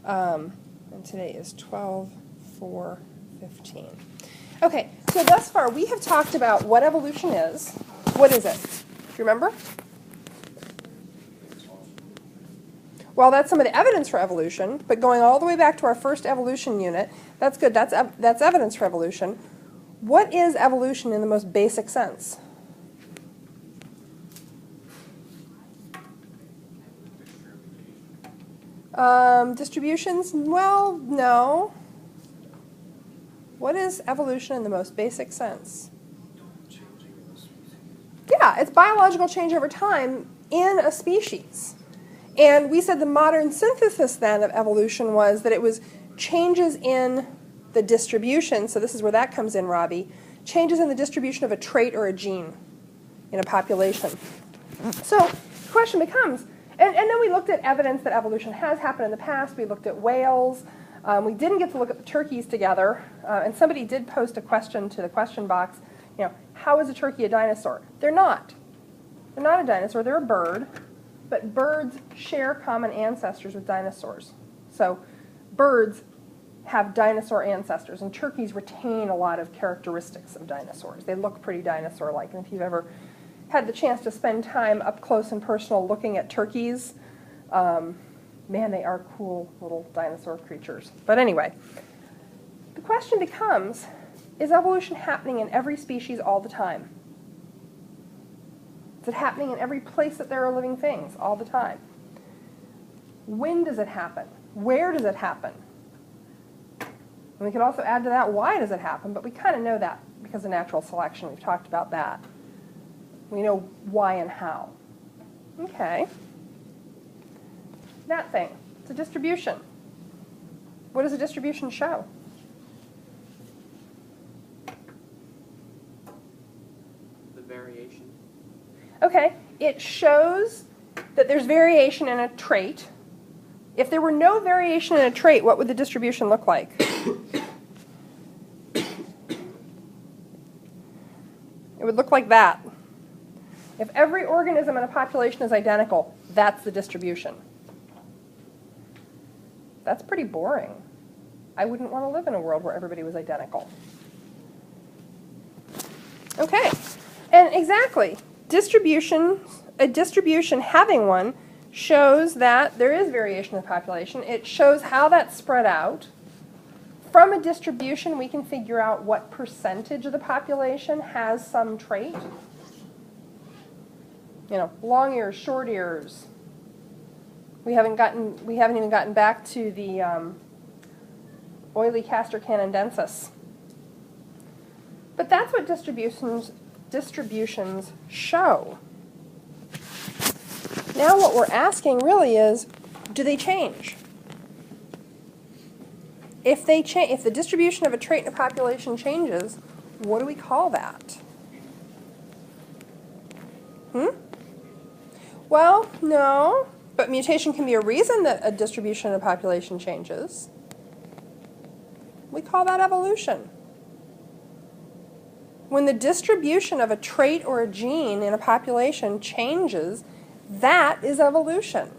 And today is 12/4/15. Okay, so thus far we have talked about what evolution is. What is it? Do you remember? Well, that's some of the evidence for evolution, but going all the way back to our first evolution unit, that's good. That's evidence for evolution. What is evolution in the most basic sense? Distributions? Well, no. What is evolution in the most basic sense? Yeah, it's biological change over time in a species. And we said the modern synthesis then of evolution was that it was changes in the distribution, so this is where that comes in, Robbie, changes in the distribution of a trait or a gene in a population. So the question becomes, and then we looked at evidence that evolution has happened in the past. We looked at whales. We didn't get to look at the turkeys together, and somebody did post a question to the question box, how is a turkey a dinosaur? They're not. They're not a dinosaur, they're a bird. But birds share common ancestors with dinosaurs. So birds have dinosaur ancestors, and turkeys retain a lot of characteristics of dinosaurs. They look pretty dinosaur-like. And if you've ever had the chance to spend time up close and personal looking at turkeys, man, they are cool little dinosaur creatures. But anyway, the question becomes, is evolution happening in every species all the time? Is it happening in every place that there are living things all the time? When does it happen? Where does it happen? And we could also add to that, why does it happen? But we kind of know that because of natural selection. We've talked about that. We know why and how. Okay. That thing. It's a distribution. What does a distribution show? The variation. Okay, it shows that there's variation in a trait. If there were no variation in a trait, what would the distribution look like? It would look like that. If every organism in a population is identical, that's the distribution. That's pretty boring. I wouldn't want to live in a world where everybody was identical. Okay, and exactly. A distribution, having one, shows that there is variation in the population. It shows how that's spread out. From a distribution, we can figure out what percentage of the population has some trait. Long ears, short ears. We haven't even gotten back to the oily castor canadensis. But that's what distributions show. Now what we're asking really is, do they change? If the distribution of a trait in a population changes, what do we call that? Well, no, but mutation can be a reason that a distribution in a population changes. We call that evolution. When the distribution of a trait or a gene in a population changes, that is evolution.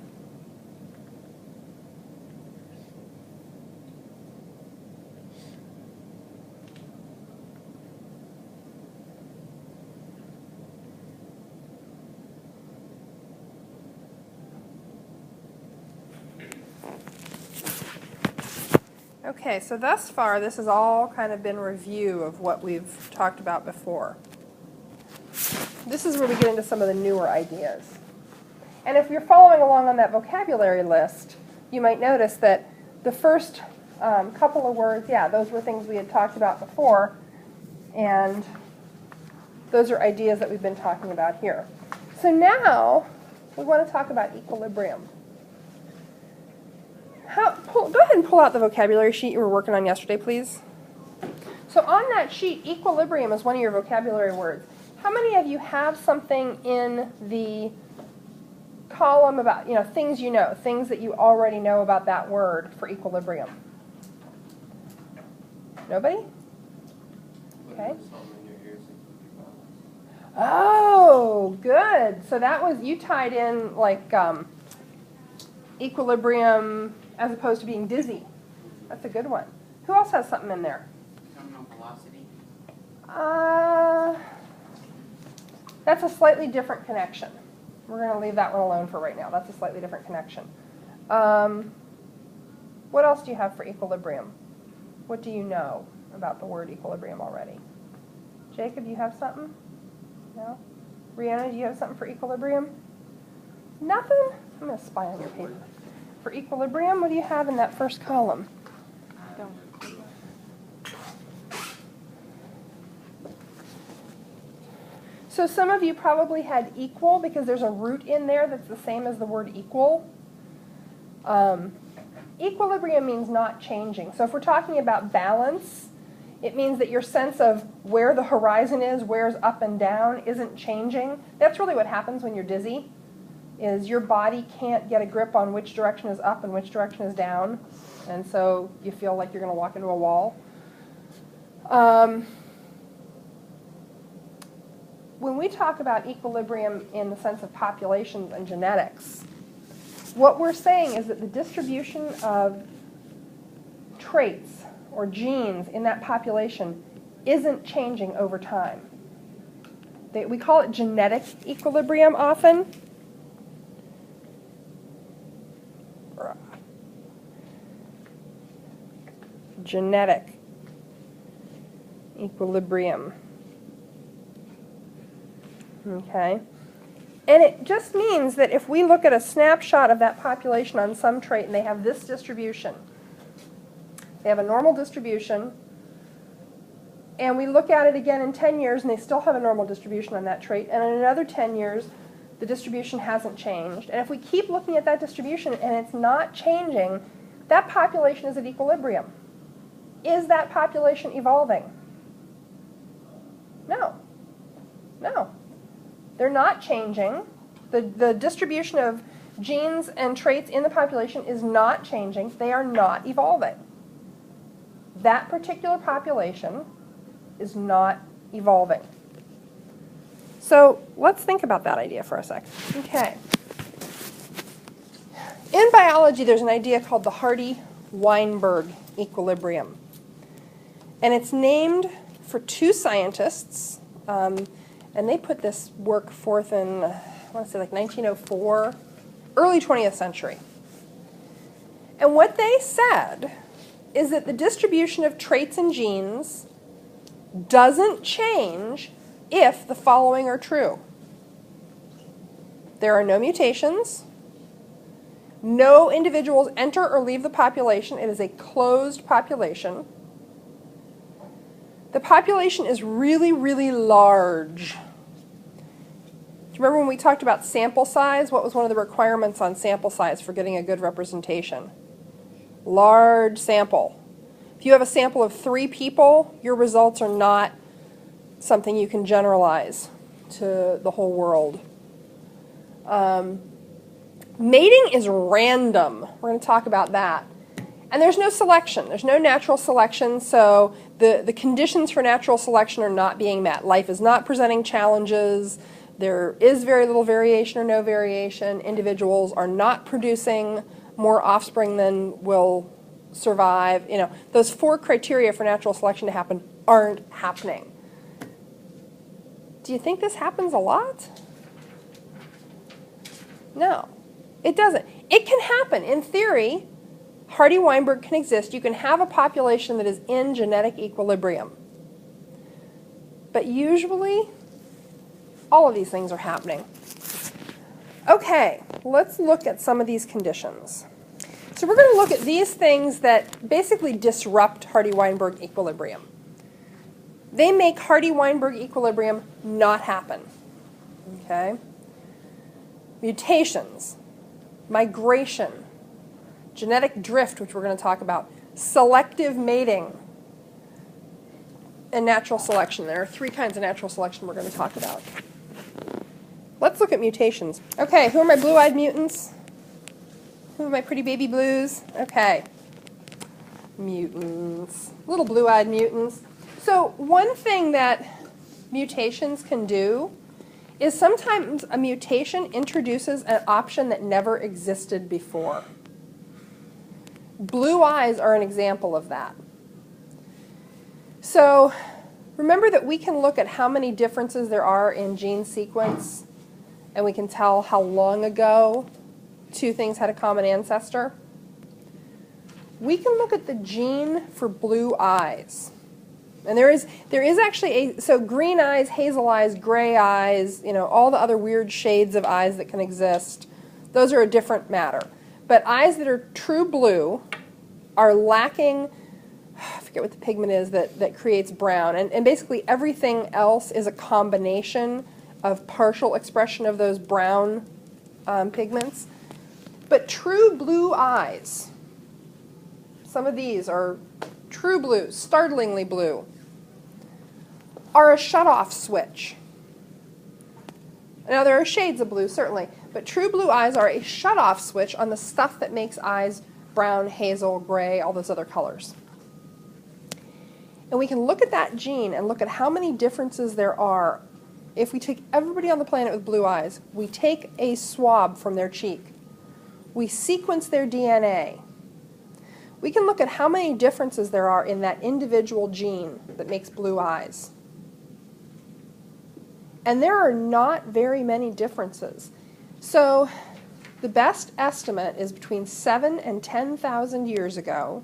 Okay, so thus far this has all kind of been review of what we've talked about before. This is where we get into some of the newer ideas. And if you're following along on that vocabulary list, you might notice that the first couple of words, those were things we had talked about before, and those are ideas that we've been talking about here. So now we want to talk about equilibrium. Go ahead and pull out the vocabulary sheet you were working on yesterday, please. So on that sheet, equilibrium is one of your vocabulary words. How many of you have something in the column about, things things that you already know about that word for equilibrium? Nobody? Okay. Oh, good. So that was, you tied in like Equilibrium as opposed to being dizzy. That's a good one. Who else has something in there? Terminal velocity. That's a slightly different connection. We're going to leave that one alone for right now. That's a slightly different connection. What else do you have for equilibrium? What do you know about the word equilibrium already? Jacob, you have something? No? Brianna, do you have something for equilibrium? Nothing? I'm going to spy on your paper. For equilibrium, what do you have in that first column? So some of you probably had equal because there's a root in there that's the same as the word equal. Equilibrium means not changing. So if we're talking about balance, it means that your sense of where the horizon is, where's up and down, isn't changing. That's really what happens when you're dizzy, is your body can't get a grip on which direction is up and which direction is down. And so you feel like you're going to walk into a wall. When we talk about equilibrium in the sense of populations and genetics, what we're saying is that the distribution of traits or genes in that population isn't changing over time. We call it genetic equilibrium often. Genetic equilibrium. Okay? And it just means that if we look at a snapshot of that population on some trait and they have this distribution, they have a normal distribution, and we look at it again in 10 years and they still have a normal distribution on that trait, and in another 10 years the distribution hasn't changed. And if we keep looking at that distribution and it's not changing, that population is at equilibrium. Is that population evolving? No. No. They're not changing. The distribution of genes and traits in the population is not changing. They are not evolving. That particular population is not evolving. So let's think about that idea for a second. Okay. In biology, there's an idea called the Hardy-Weinberg equilibrium. And it's named for two scientists, and they put this work forth in, I want to say like 1904, early 20th century. And what they said is that the distribution of traits and genes doesn't change if the following are true. There are no mutations. No individuals enter or leave the population. It is a closed population. The population is really, really large. Do you remember when we talked about sample size? What was one of the requirements on sample size for getting a good representation? Large sample. If you have a sample of 3 people, your results are not something you can generalize to the whole world. Mating is random. We're going to talk about that. And there's no selection. There's no natural selection, so the conditions for natural selection are not being met. Life is not presenting challenges. There is very little variation or no variation. Individuals are not producing more offspring than will survive. You know, those 4 criteria for natural selection to happen aren't happening. Do you think this happens a lot? No, it doesn't. It can happen. In theory, Hardy-Weinberg can exist. You can have a population that is in genetic equilibrium. But usually, all of these things are happening. Okay, let's look at some of these conditions. So we're going to look at these things that basically disrupt Hardy-Weinberg equilibrium. They make Hardy-Weinberg equilibrium not happen. Okay? Mutations, migration, genetic drift, which we're going to talk about, selective mating, and natural selection. There are 3 kinds of natural selection we're going to talk about. Let's look at mutations. Okay, who are my blue-eyed mutants? Who are my pretty baby blues? Okay. Mutants. Little blue-eyed mutants. So one thing that mutations can do is sometimes a mutation introduces an option that never existed before. Blue eyes are an example of that. So remember that we can look at how many differences there are in gene sequence, and we can tell how long ago two things had a common ancestor. We can look at the gene for blue eyes. And there is actually so green eyes, hazel eyes, gray eyes, all the other weird shades of eyes that can exist, those are a different matter. But eyes that are true blue are lacking, I forget what the pigment is that creates brown. And basically everything else is a combination of partial expression of those brown pigments. But true blue eyes, some of these are true blue, startlingly blue, are a shutoff switch. Now there are shades of blue, certainly, but true blue eyes are a shutoff switch on the stuff that makes eyes brown, hazel, gray, all those other colors. And we can look at that gene and look at how many differences there are. If we take everybody on the planet with blue eyes, we take a swab from their cheek, we sequence their DNA, we can look at how many differences there are in that individual gene that makes blue eyes. And there are not very many differences. So the best estimate is between 7,000 and 10,000 years ago,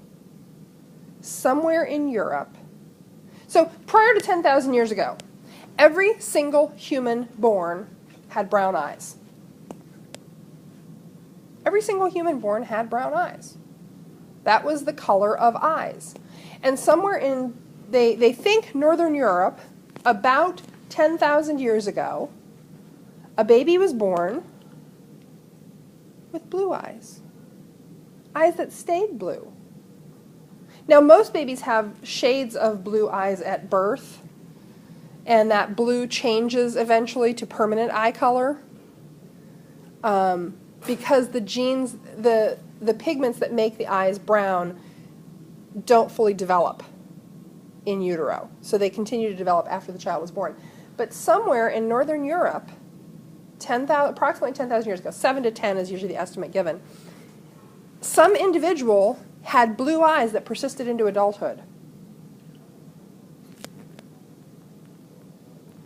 somewhere in Europe. So prior to 10,000 years ago, every single human born had brown eyes. Every single human born had brown eyes. That was the color of eyes. And somewhere in, they think Northern Europe, about 10,000 years ago, a baby was born with blue eyes. Eyes that stayed blue. Now, most babies have shades of blue eyes at birth, and that blue changes eventually to permanent eye color because the genes, the pigments that make the eyes brown don't fully develop in utero. So they continue to develop after the child was born. But somewhere in Northern Europe, approximately 10,000 years ago, 7 to 10 is usually the estimate given, some individual had blue eyes that persisted into adulthood.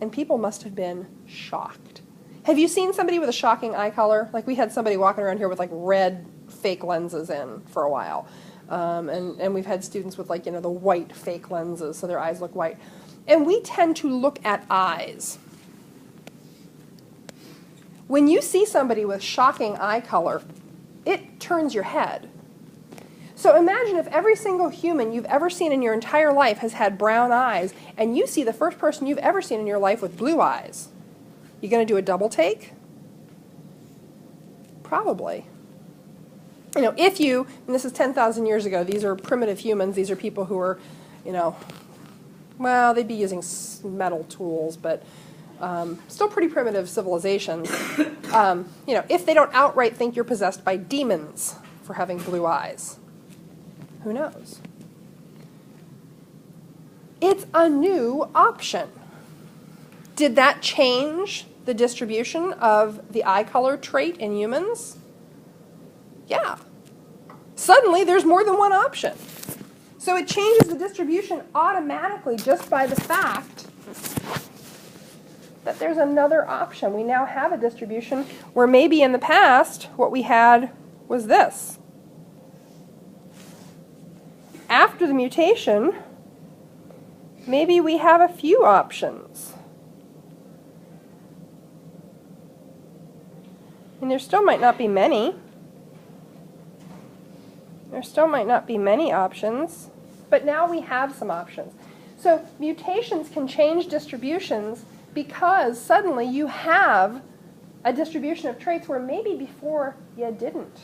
And people must have been shocked. Have you seen somebody with a shocking eye color? Like we had somebody walking around here with like red fake lenses in for a while. And we've had students with the white fake lenses, so their eyes look white. And we tend to look at eyes. When you see somebody with shocking eye color, it turns your head. So imagine if every single human you've ever seen in your entire life has had brown eyes, and you see the first person you've ever seen in your life with blue eyes. You going to do a double take? Probably. If you, and this is 10,000 years ago, these are primitive humans, these are people who are, well, they'd be using metal tools, but still pretty primitive civilizations. If they don't outright think you're possessed by demons for having blue eyes, who knows? It's a new option. Did that change the distribution of the eye color trait in humans? Yeah. Suddenly, there's more than one option. So it changes the distribution automatically just by the fact that there's another option. We now have a distribution where maybe in the past what we had was this. After the mutation, maybe we have a few options. And there still might not be many. There still might not be many options, but now we have some options. So mutations can change distributions because suddenly you have a distribution of traits where maybe before you didn't.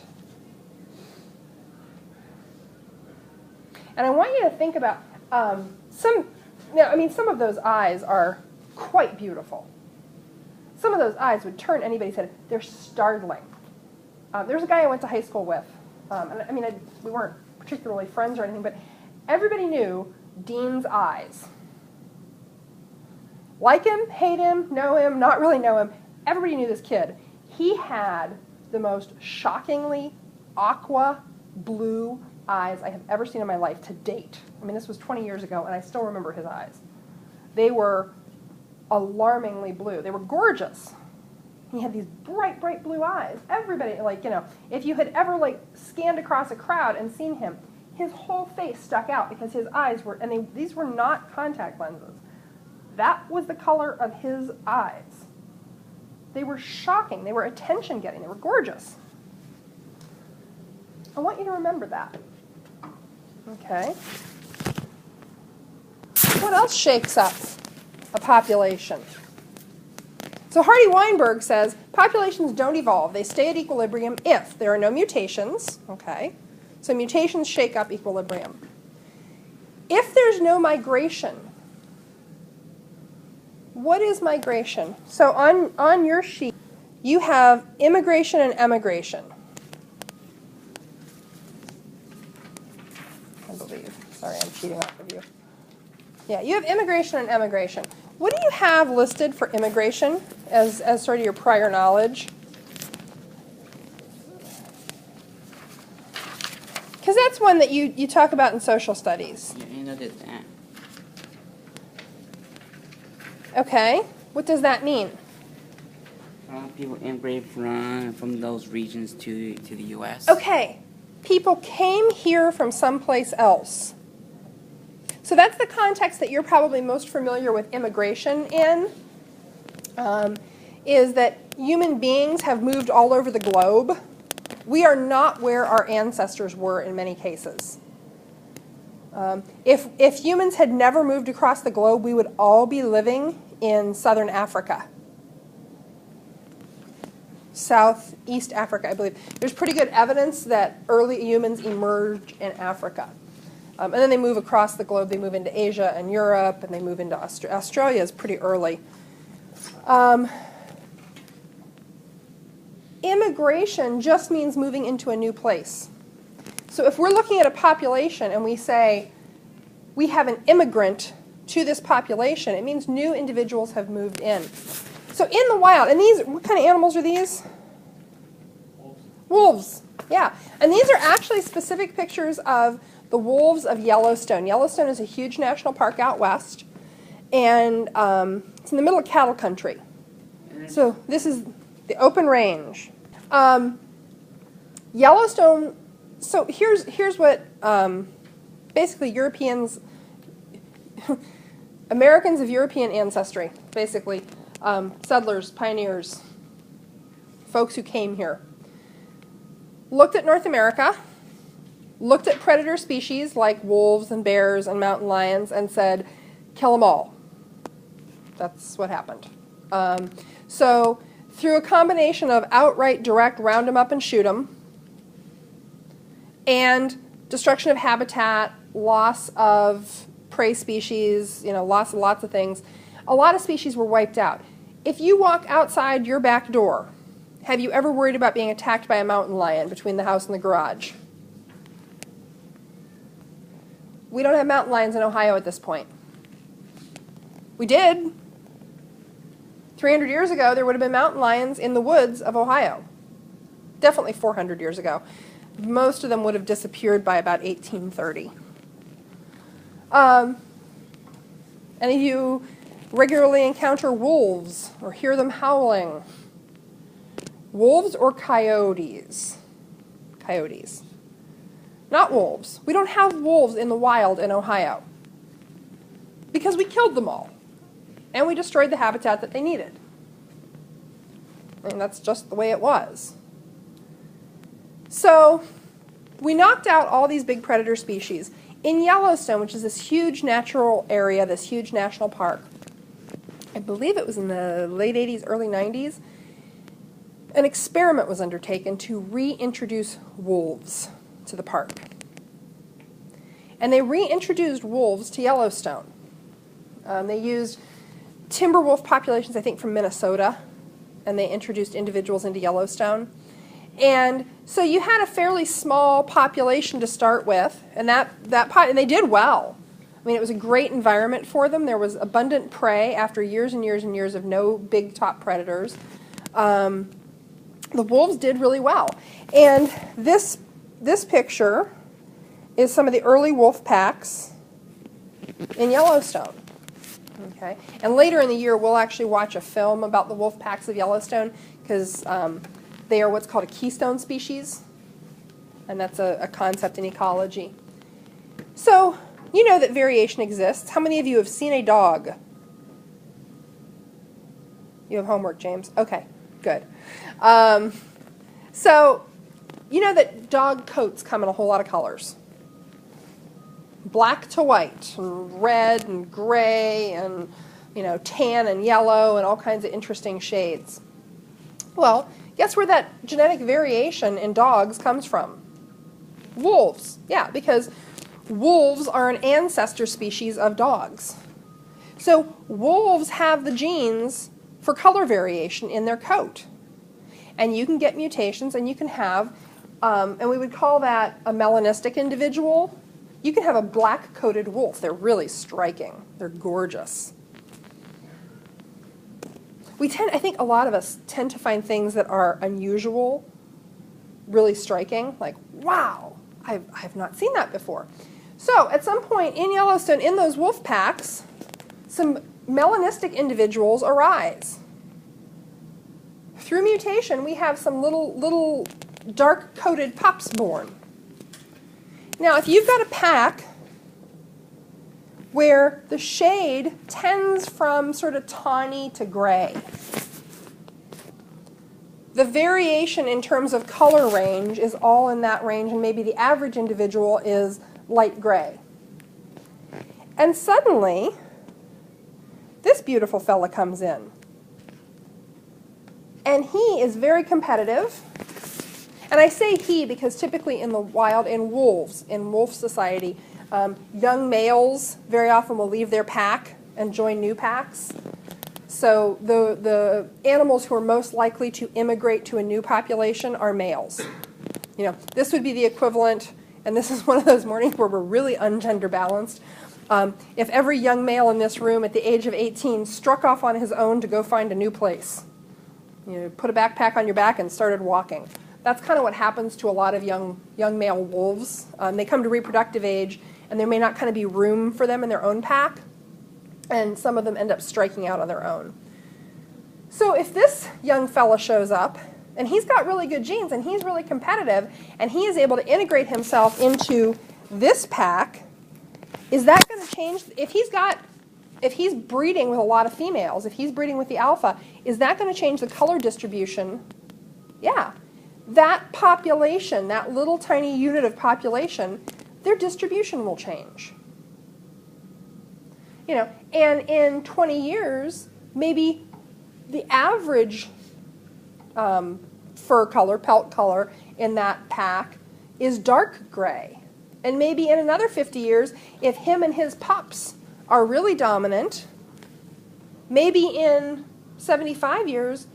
And I want you to think about some of those eyes are quite beautiful. Some of those eyes would turn anybody's head. They're startling. There's a guy I went to high school with. We weren't particularly friends or anything, but everybody knew Dean's eyes. Like him, hate him, know him, not really know him. Everybody knew this kid. He had the most shockingly aqua blue eyes I have ever seen in my life to date. I mean, this was 20 years ago, and I still remember his eyes. They were alarmingly blue. They were gorgeous. He had these bright, bright blue eyes. Everybody, like, you know, if you had ever, like, scanned across a crowd and seen him, his whole face stuck out because his eyes were, and these were not contact lenses. That was the color of his eyes. They were shocking. They were attention-getting. They were gorgeous. I want you to remember that. Okay. What else shakes up a population? So Hardy-Weinberg says populations don't evolve. They stay at equilibrium if there are no mutations. Okay. So mutations shake up equilibrium. If there's no migration, what is migration? So on your sheet, you have immigration and emigration. I believe. Sorry, I'm cheating off of you. Yeah, you have immigration and emigration. What do you have listed for immigration as sort of your prior knowledge? Because that's one that you talk about in social studies. Yeah, I noted that. Okay, what does that mean? People immigrate from those regions to the U.S. Okay, people came here from someplace else. So that's the context that you're probably most familiar with immigration in, is that human beings have moved all over the globe. We are not where our ancestors were in many cases. If humans had never moved across the globe, we would all be living in southern Africa. Southeast Africa, I believe. There's pretty good evidence that early humans emerged in Africa. And then they move across the globe. They move into Asia and Europe, and they move into Australia is pretty early. Immigration just means moving into a new place. So if we're looking at a population and we say we have an immigrant to this population, it means new individuals have moved in. So in the wild, and these, what kind of animals are these? Wolves. Yeah. And these are actually specific pictures of the wolves of Yellowstone. Yellowstone is a huge national park out west, and it's in the middle of cattle country. So this is the open range. Yellowstone, so here's what basically Europeans, Americans of European ancestry, basically, settlers, pioneers, folks who came here, looked at North America, looked at predator species like wolves and bears and mountain lions and said, kill them all. That's what happened. So through a combination of outright direct round them up and shoot them, and destruction of habitat, loss of prey species, loss of lots of things, a lot of species were wiped out. If you walk outside your back door, have you ever worried about being attacked by a mountain lion between the house and the garage? We don't have mountain lions in Ohio at this point. We did. 300 years ago, there would have been mountain lions in the woods of Ohio. Definitely 400 years ago. Most of them would have disappeared by about 1830. Any of you regularly encounter wolves or hear them howling? Wolves or coyotes? Coyotes. Not wolves. We don't have wolves in the wild in Ohio because we killed them all and we destroyed the habitat that they needed. I mean, that's just the way it was. So we knocked out all these big predator species. In Yellowstone, which is this huge natural area, this huge national park, I believe it was in the late 80s, early 90s, an experiment was undertaken to reintroduce wolves to the park. And they reintroduced wolves to Yellowstone. They used timber wolf populations, I think, from Minnesota, and they introduced individuals into Yellowstone. And so you had a fairly small population to start with, and and they did well. I mean, it was a great environment for them. There was abundant prey after years and years and years of no big top predators. The wolves did really well. And this picture is some of the early wolf packs in Yellowstone. Okay, and later in the year we'll actually watch a film about the wolf packs of Yellowstone because they are what's called a keystone species, and that's a concept in ecology. So you know that variation exists. How many of you have seen a dog? You have homework, James. Okay, good. So you know that dog coats come in a whole lot of colors. Black to white, and red and gray, and tan and yellow, and all kinds of interesting shades. Well, guess where that genetic variation in dogs comes from? Wolves. Yeah, because wolves are an ancestor species of dogs. So wolves have the genes for color variation in their coat. And you can get mutations, and you can have, and we would call that a melanistic individual. You can have a black-coated wolf. They're really striking. They're gorgeous. I think a lot of us tend to find things that are unusual, really striking, like, wow, I've not seen that before. So at some point in Yellowstone, in those wolf packs, some melanistic individuals arise. Through mutation, we have some little dark-coated pups born. Now, if you've got a pack where the shade tends from sort of tawny to gray, the variation in terms of color range is all in that range, and maybe the average individual is light gray. And suddenly, this beautiful fella comes in. And he is very competitive. And I say he because typically in the wild, in wolf society, young males very often will leave their pack and join new packs. So the animals who are most likely to immigrate to a new population are males. This would be the equivalent, and this is one of those mornings where we're really ungender balanced. If every young male in this room at the age of 18 struck off on his own to go find a new place, put a backpack on your back and started walking. That's kind of what happens to a lot of young male wolves. They come to reproductive age, and there may not kind of be room for them in their own pack, and some of them end up striking out on their own. So if this young fella shows up, and he's got really good genes, and he's really competitive, and he is able to integrate himself into this pack, is that going to change? If he's breeding with a lot of females, if he's breeding with the alpha, is that going to change the color distribution? Yeah. That population, that little tiny unit of population, their distribution will change. And in 20 years, maybe the average fur color, pelt color in that pack is dark gray. And maybe in another 50 years, if him and his pups are really dominant, maybe in 75 years,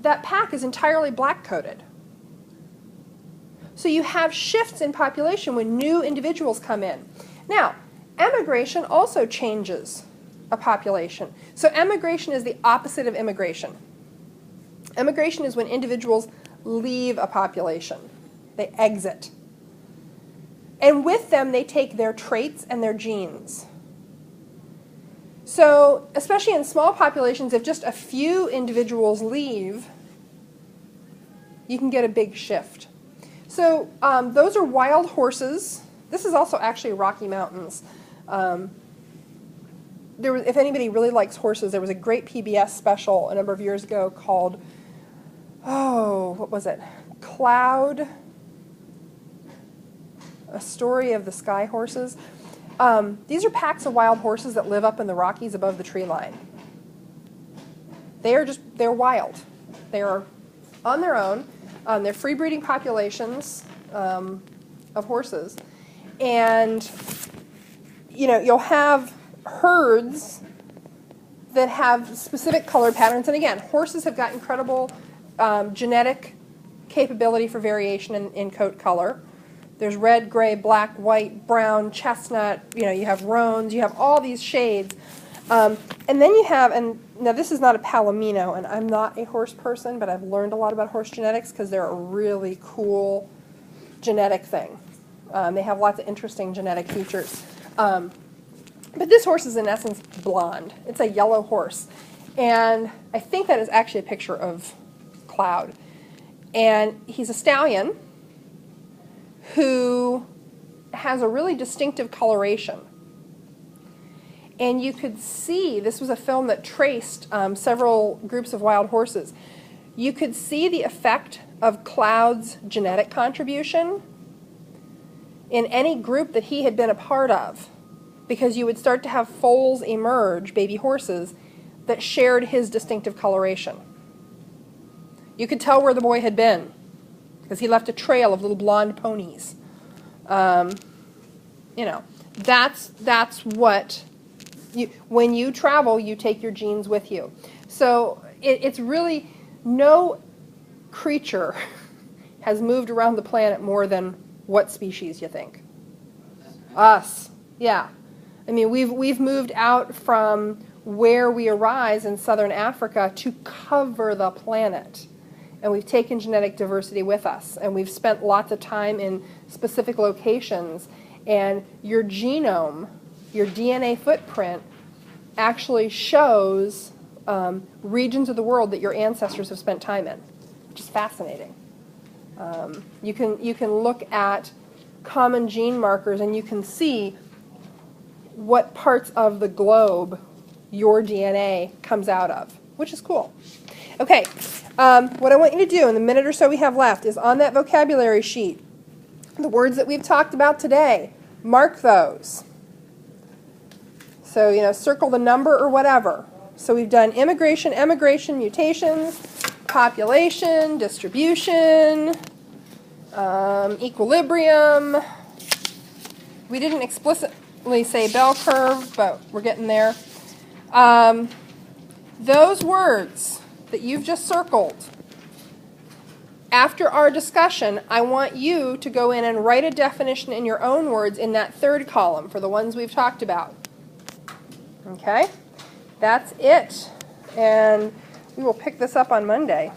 that pack is entirely black-coated. So you have shifts in population when new individuals come in. Now, emigration also changes a population. So emigration is the opposite of immigration. Emigration is when individuals leave a population. They exit. And with them, they take their traits and their genes. So, especially in small populations, if just a few individuals leave, you can get a big shift. So those are wild horses. This is also actually Rocky Mountains. If anybody really likes horses, there was a great PBS special a number of years ago called, what was it? Cloud, A Story of the Sky Horses. These are packs of wild horses that live up in the Rockies above the tree line. They're wild. They are on their own. They're free breeding populations of horses. And, you'll have herds that have specific color patterns. And again, horses have got incredible genetic capability for variation in coat color. There's red, gray, black, white, brown, chestnut, you have roans, you have all these shades. And then you have, and now this is not a palomino, and I'm not a horse person, but I've learned a lot about horse genetics because they're a really cool genetic thing. They have lots of interesting genetic features. But this horse is in essence blonde. It's a yellow horse. And I think that is actually a picture of Cloud. And he's a stallion who has a really distinctive coloration. And you could see, this was a film that traced several groups of wild horses. You could see the effect of Cloud's genetic contribution in any group that he had been a part of, because you would start to have foals emerge, baby horses, that shared his distinctive coloration. You could tell where the boy had been, because he left a trail of little blonde ponies. That's what, when you travel, you take your genes with you. So it's really, no creature has moved around the planet more than what species you think? Us. Yeah. I mean, we've moved out from where we arise in southern Africa to cover the planet. And we've taken genetic diversity with us. And we've spent lots of time in specific locations. And your genome, your DNA footprint, actually shows regions of the world that your ancestors have spent time in, which is fascinating. You can look at common gene markers and you can see what parts of the globe your DNA comes out of, which is cool. Okay, what I want you to do in the minute or so we have left is on that vocabulary sheet, the words that we've talked about today, mark those. So, circle the number or whatever. So we've done immigration, emigration, mutations, population, distribution, equilibrium. We didn't explicitly say bell curve, but we're getting there. Those words that you've just circled, after our discussion, I want you to go in and write a definition in your own words in that third column for the ones we've talked about. Okay? That's it. And we will pick this up on Monday.